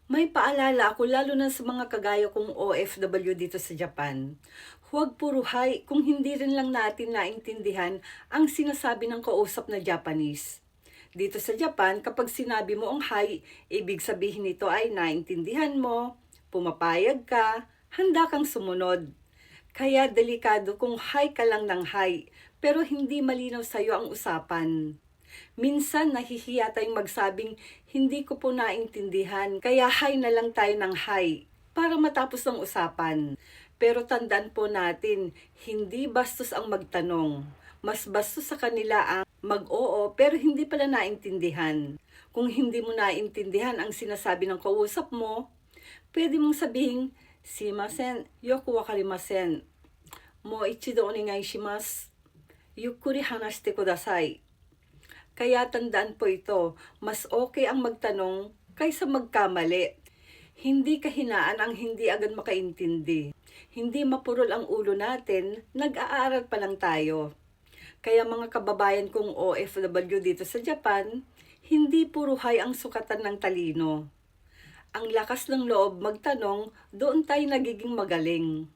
May paalala ako lalo na sa mga kagaya kong OFW dito sa Japan. Huwag puro hi kung hindi rin lang natin naintindihan ang sinasabi ng kausap na Japanese. Dito sa Japan, kapag sinabi mo ang hi, ibig sabihin nito ay naintindihan mo, pumapayag ka, handa kang sumunod. Kaya delikado kung hi ka lang ng hi, pero hindi malinaw sa'yo ang usapan. Minsan nahihiya tayong magsabing hindi ko po naintindihan, kaya hi na lang tayo ng hi para matapos ang usapan. Pero tandaan po natin, hindi bastos ang magtanong. Mas bastos sa kanila ang mag-oo pero hindi pala naintindihan. Kung hindi mo naintindihan ang sinasabi ng kausap mo, pwede mong sabihin, "Shimasen, yoku wakarimasen. Mo ichido onegai shimasu. Yukkuri hanashite kudasai." Kaya tandaan po ito, mas okay ang magtanong kaysa magkamali. Hindi kahinaan ang hindi agad makaintindi. Hindi mapurol ang ulo natin, nag-aaral pa lang tayo. Kaya mga kababayan kong OFW dito sa Japan, hindi puro hay ang sukatan ng talino. Ang lakas ng loob magtanong, doon tayo nagiging magaling.